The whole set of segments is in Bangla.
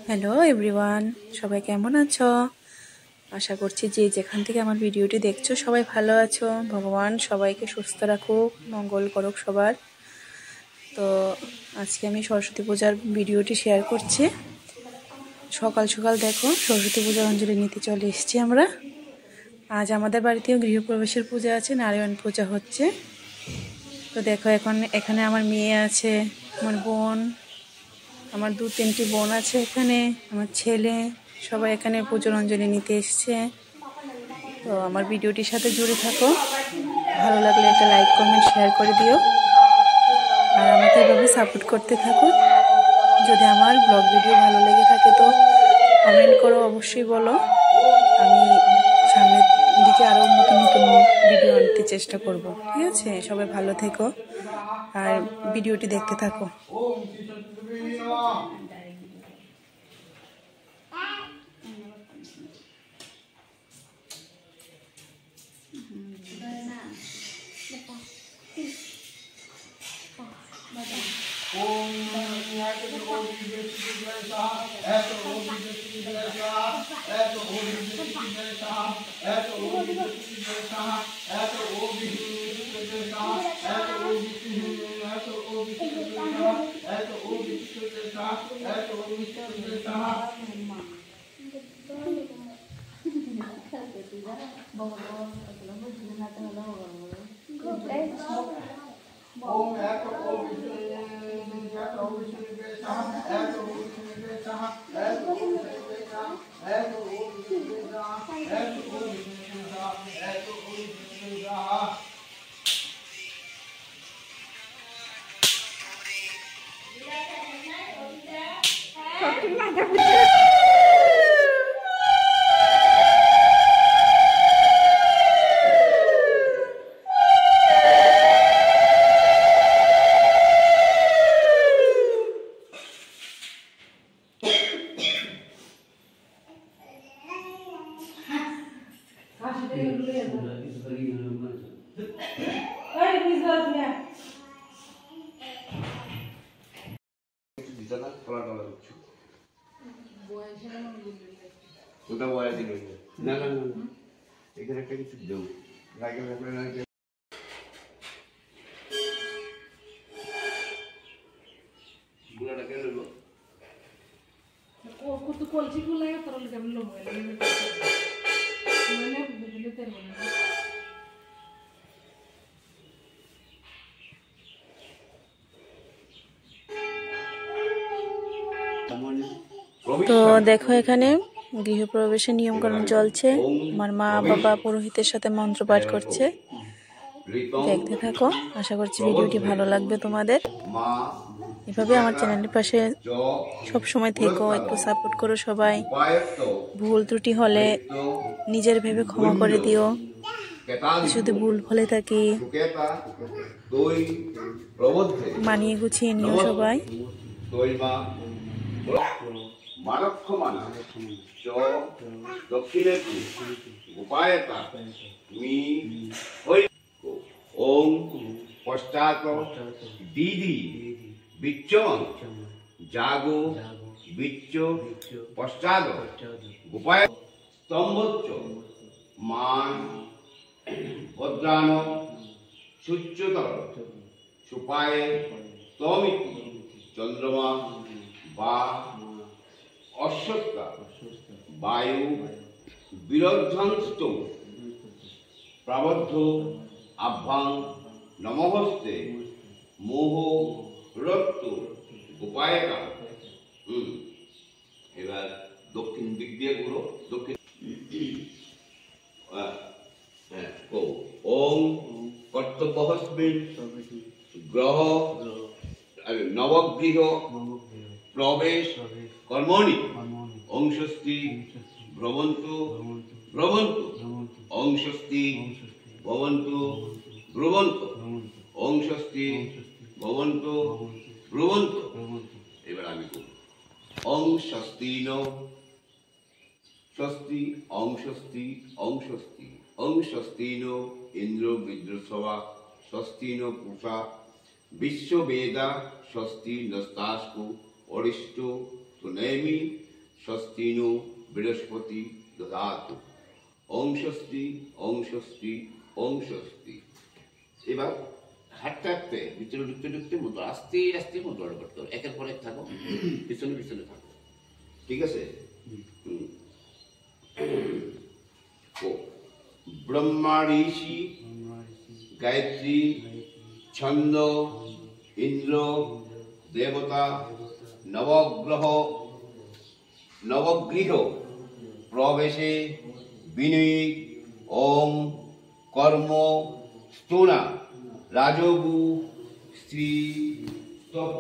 হ্যালো এভরিওয়ান, সবাই কেমন আছো? আশা করছি যে যেখান থেকে আমার ভিডিওটি দেখছো সবাই ভালো আছো। ভগবান সবাইকে সুস্থ রাখুক, মঙ্গল করুক সবার। তো আজকে আমি সরস্বতী পূজার ভিডিওটি শেয়ার করছি। সকাল সকাল দেখো সরস্বতী পূজার অঞ্জলি নিতে চলে এসেছি আমরা। আজ আমাদের বাড়িতেও গৃহপ্রবেশের পূজা আছে, নারায়ণ পূজা হচ্ছে। তো দেখো এখানে আমার মেয়ে আছে, আমার বোন, আমার 2-3টি বোন আছে, এখানে আমার ছেলে, সবাই এখানে পুজোর অঞ্জলি নিতে এসছে। তো আমার ভিডিওটির সাথে জুড়ে থাকো, ভালো লাগলে একটা লাইক কমেন্ট শেয়ার করে দিও, আর আমাকে এভাবে সাপোর্ট করতে থাকো। যদি আমার ব্লগ ভিডিও ভালো লেগে থাকে তো কমেন্ট করো, অবশ্যই বলো। আমি সামনের দিকে আরও নতুন নতুন ভিডিও আনতে চেষ্টা করব, ঠিক আছে? সবাই ভালো থেকো আর ভিডিওটি দেখতে থাকো। ওটা বয়া দিবে না না না এখানে একটা কিছু দেব লাগে লাগবে না বুড়াটা কেন লো ও কত কলছি গুলা তোর লাগে আমি লোক বলে মানে বুঝলে তেল না। তো দেখো এখানে গৃহপ্রবেশের নিয়মকানুন চলছে। আমার মা বাবা পুরোহিতের সাথে মন্ত্র পাঠ করছে, দেখতে থাকো। আশা করছি ভিডিওটি ভালো লাগবে তোমাদের। এভাবে আমার চ্যানেলের পাশে সব সময় থেকো, একটু সাপোর্ট করো সবাই। ভুল ত্রুটি হলে নিজের ভেবে ক্ষমা করে দিও, যদি ভুল হলে থাকি মানিয়ে গুছিয়ে নিও সবাই। ওম পশ্চাৎ দিদি বিচ্চম জাগো বিচ্চ পশ্চাৎ গোপায় স্তম্ভচ্চ মান ভদ্রাণ সূচ্যতর সুপায়ে তমিতি চন্দ্রমা বা অশ্বত্থা বায়ু বিরোধাংস্ত প্রবদ্ধ আভ্যাং নমহস্তে মোহ রক্ত উপায়কা। এবার দক্ষিণ দিক দিয়ে ঘুরো, দক্ষিণ ওম কর্তব্যহস্মিন গ্রহ নবগৃহ প্রবেশ কর্মণি অংশস্তি ভ্রমন্তু ভ্রমন্তু অংশস্তি ভবন্তু ব্রুবন্তু অংশস্তি ভবন্তু ব্রুবন্তু। এবার আমি করব অংশস্তিন স্বস্তি অংশস্তি অংশস্তি অংশস্তিন ইন্দ্র বিদ্রসভা স্বস্তিন পুষা বিশ্ববেদা স্বস্তি নস্তাস্কু অরিষ্ট সুনেমি স্বস্তি নো বৃহস্পতি দদাতু। ওম স্বস্তি ওম স্বস্তি ওম স্বস্তি। এবার হাঁটতে হাঁটতে ভিতরে ঢুকতে ঢুকতে মতো আস্তে আস্তে মন্ত্রটা করতে হবে, একের পর এক থাকো, পিছনে পিছনে থাকো, ঠিক আছে? ও ব্রহ্মা ঋষি গায়ত্রী ছন্দ ইন্দ্র দেবতা নবগৃহ প্রবেশে বিনয়ী ওম কর্ম স্তোনা রাজগু স্ত্রী তপ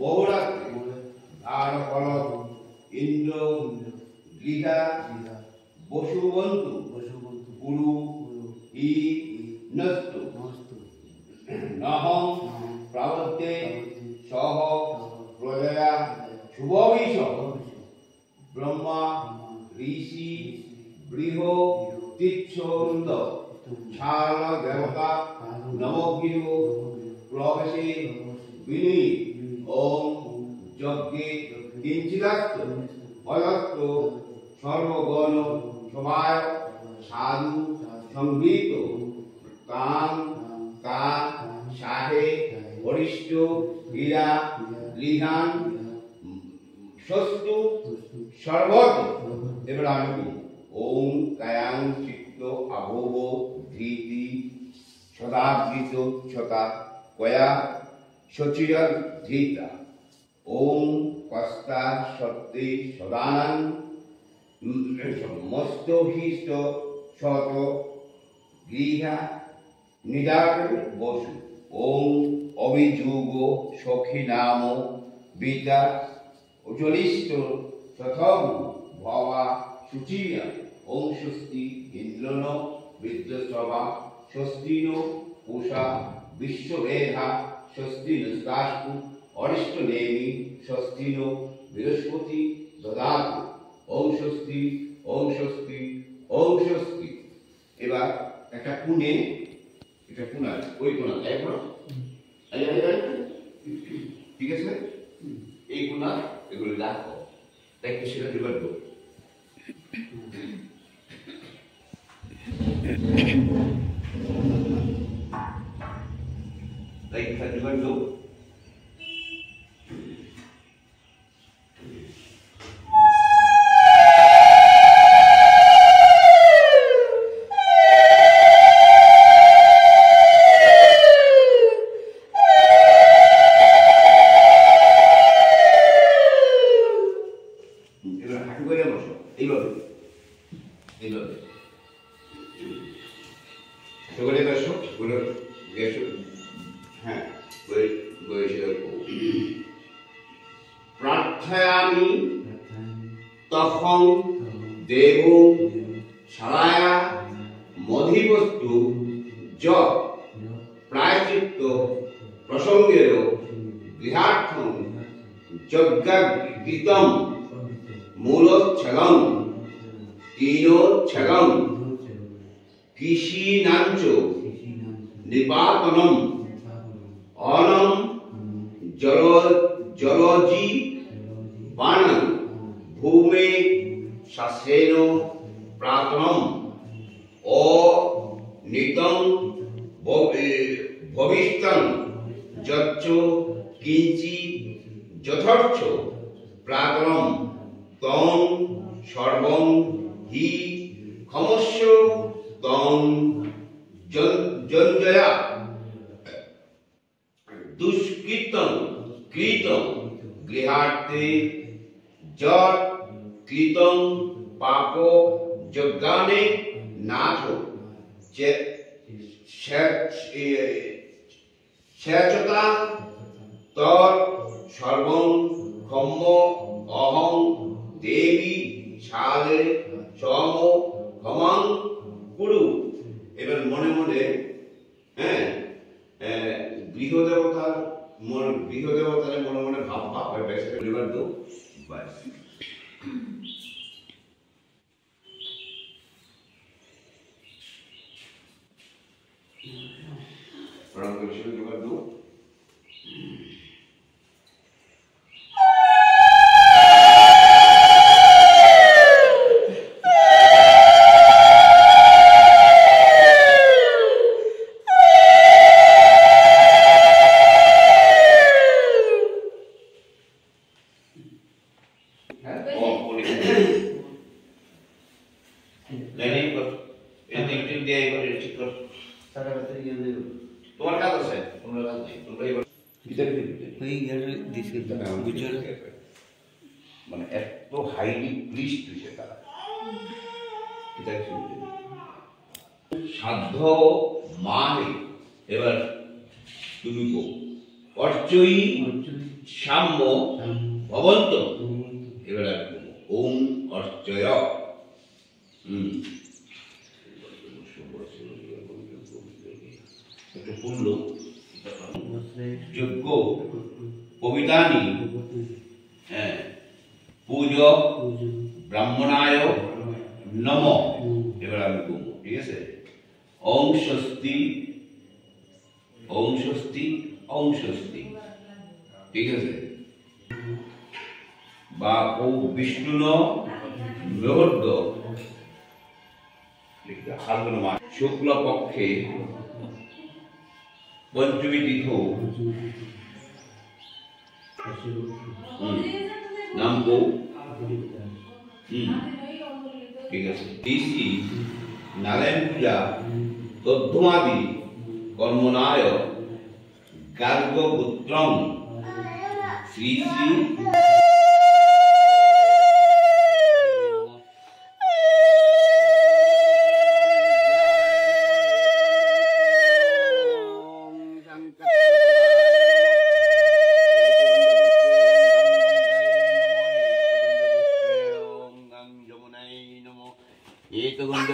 বহুরাত্রি ধারফল ইন্দ্র গৃহা বসুবন্তু গুরু ই নস্তু নহং প্রাবত্যে সহ প্রজয়া শুভবিষ ব্রহ্মা ঋষি বৃহ তিচ্ছন্দ ছাল দেবতা নবগৃহ প্রবেশে বিনি ওম যজ্ঞে কিঞ্চিদাস্ত পদস্ত সর্বগণ সবায় সাধু সংগীত কাম কা সাহে বরিষ্ঠ হীরা লিহান সস্তু সর্বত। এবার আমি ওম কায়াং চিত্ত আভব ধীতি সদাবৃত ছতা কয়া সচিরা ধীতা ওম কস্তা সত্যে সদানং মস্তহিষ্ট শত গৃহা নিদার বসু ওম অভিযোগ সখী নাম বিদ্যা জ্বলিষ্ঠ সথম ভবা শুচিয়া ওম স্বস্তি ইন্দ্রন বিদ্যস্রবা স্বস্তি নো উষা বিশ্ববেধা স্বস্তি নস্তাস্তু অরিষ্ট নেমি স্বস্তি নো বৃহস্পতি দদাতু। ওম স্বস্তি ওম স্বস্তি ওম স্বস্তি। এবার একটা কোণে, এটা কোণা, ওই কোণা এখন ঠিক আছে, এই কোণা এগুলো রাখো, দেখবে সেটা ডিভাইড করো। ডিভাইড করো। প্রার্থয়ামি তখন দেব শালায়া মধিবস্তু য প্রায়চিত্ত প্রসঙ্গের গৃহার্থম যজ্ঞাকৃতম মূলোচ্ছেদম তিনোচ্ছেদম কৃষিনাঞ্চ নিপাতনম অনম জলজি বাণং ভূমে শাসেন প্রাতনম ও নিতং ভবিষ্যং যচ্চ কিঞ্চি যথর্থ প্রাতনম তং সর্বং হি ক্ষমস্য তং জঞ্জয়া দুষ্কৃতং কৃতং গৃহার্থে যৎ কৃতং পাপ যজ্ঞানে নাথ স্বেচ্ছতা তৎ সর্বং ক্ষম্য অহং দেবী সাদে সম ক্ষমাং কুরু। এবার মনে মনে গৃহদেবতার মনে মনে ভাব পরিবার তো বাস প্রণাম করে পরিবার তো আছে তোমরা রাজি তোমরা এবার ভিতরে ওই ইয়ার দিছে বুঝছো মানে এত হাইলি প্লিজড হয়েছে তারা সাধ্য মানে এবার তুমি কো অর্চয়ী সাম্য ভবন্ত এবার ওম অর্চয় একটু পূর্ণ যজ্ঞ পবিতানি হ্যাঁ পূজ ব্রাহ্মণায় নম এবার আমি বলবো ঠিক আছে ওং স্বস্তি ওং স্বস্তি ওং স্বস্তি ঠিক আছে বা ও বিষ্ণুন মহর্দ শুক্ল পক্ষে পঞ্চমী তীর্থ নাম গো ঠিক আছে দিশি নারায়ণ পূজা তদ্ধমাদি কর্মনায় গার্গপুত্রং শ্রী শ্রী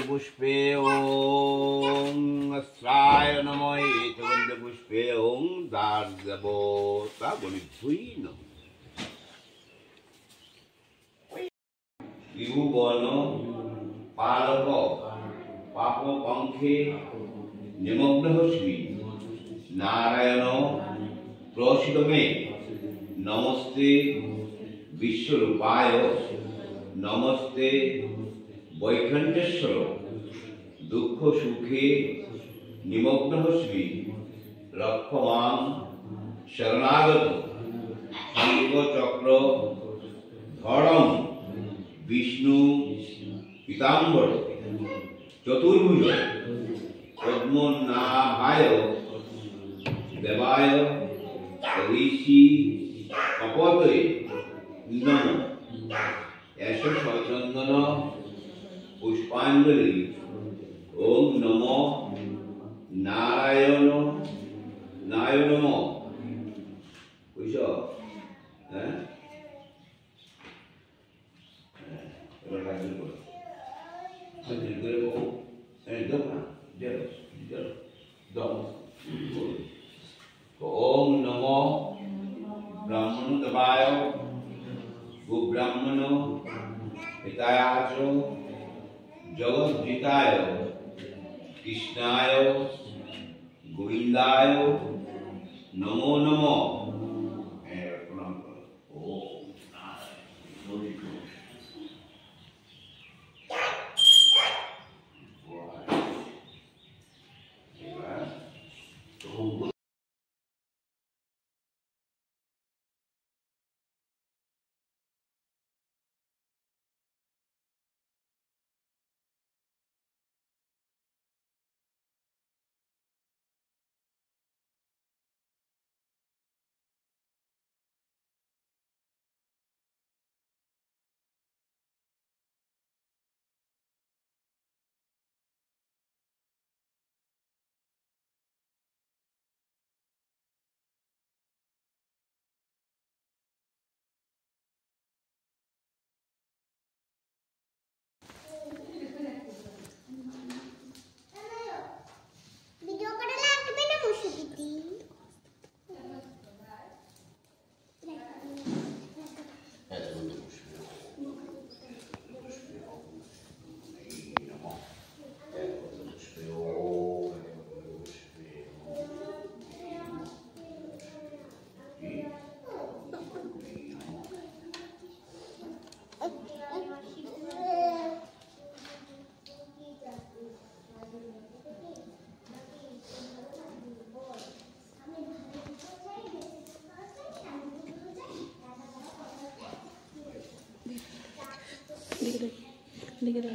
पुष्पे ओं अस्राय नमो एकगंध पुष्पे ओं दार्गवोता गणितुई नमः त्रिभुवन पालक पाप पंखे निमग्नस्मि नारायण प्रसीद मे नमस्ते विश्वरूपाय नमस्ते वैकुंठेश्वर दुख सुखे निमग्नस्मि रक्षमां शरणागत चक्र धरम विष्णु पीताम्बर चतुर्भुज पद्मनाभाय देवाय ऋषि कपतये नमः ऐश चंदन पुष्पांजलि ओम नमो नारायण नाय नमो বুঝছো হ্যাঁ এবার হাজির করো হাজির করে বলো একদম না দাও ओम नमो ब्राह्मण देवाय गो ब्राह्मण हितायाच जगद्जिताय कृष्णाय गोविंदाय नमो नमो प्रणाम करो ओम লিখে দাও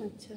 अच्छा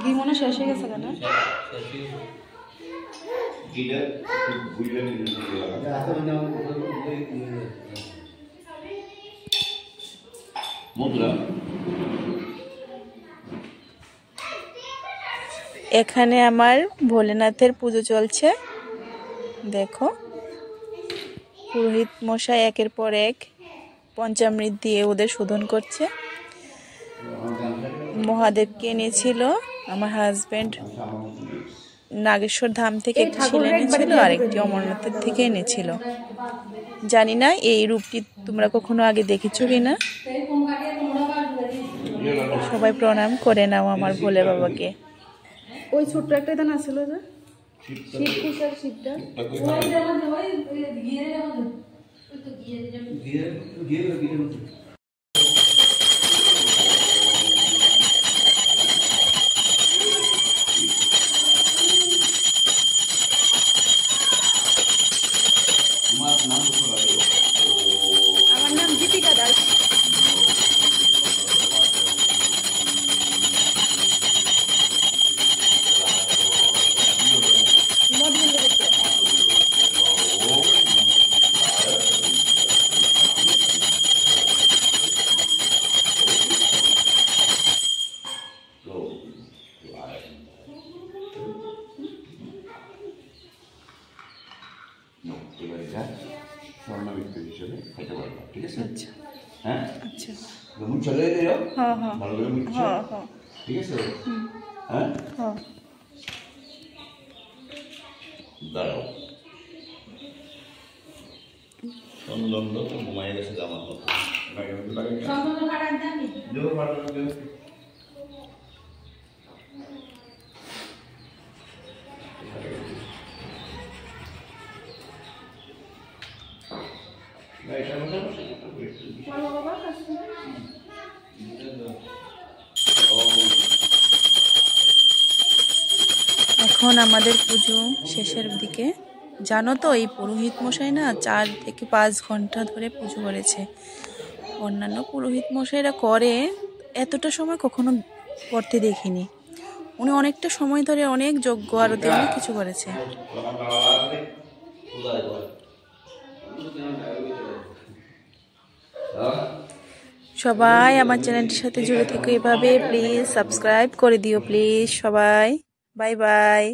ঘি মনে শেষ হয়ে গেছে কেন এখানে আমার ভোলেনাথের পুজো চলছে দেখো পুরোহিত মশাই একের পর এক পঞ্চামৃত দিয়ে ওদের শোধন করছে মহাদেবকে এনেছিল আমার হাজবেন্ড নাগেশ্বর ধাম থেকে একটি শিলা এনেছিল আর একটি অমরনাথের থেকে এনেছিল জানি না এই রূপটি তোমরা কখনো আগে দেখেছো কিনা সবাই প্রণাম করে নাও আমার ভোলে বাবাকে ওই ছোট্ট একটা দান আসলো যে শিব কুশার শিবটা ব্যক্তি হিসেবে খেতে পারবে, ঠিক আছে? আচ্ছা হ্যাঁ, আচ্ছা মুখ চলে দিও, হ্যাঁ হ্যাঁ ভালো করে মুখ, হ্যাঁ হ্যাঁ ঠিক আছে? হ্যাঁ, হ্যাঁ দাঁড়াও। চন্দন তো ঘুমাই গেছে আমার মতো। এখন আমাদের পুজো শেষের দিকে। জানো তো এই পুরোহিত মশাই না 4 থেকে 5 ঘন্টা ধরে পুজো করেছে। অন্যান্য পুরোহিত মশাইরা করে, এতটা সময় কখনো করতে দেখিনি। উনি অনেকটা সময় ধরে অনেক যজ্ঞ আরতি অনেক কিছু করেছে। সবাই আমার চ্যানেলটির সাথে জুড়ে থেকো এভাবে, প্লিজ সাবস্ক্রাইব করে দিও প্লিজ সবাই। Bye bye.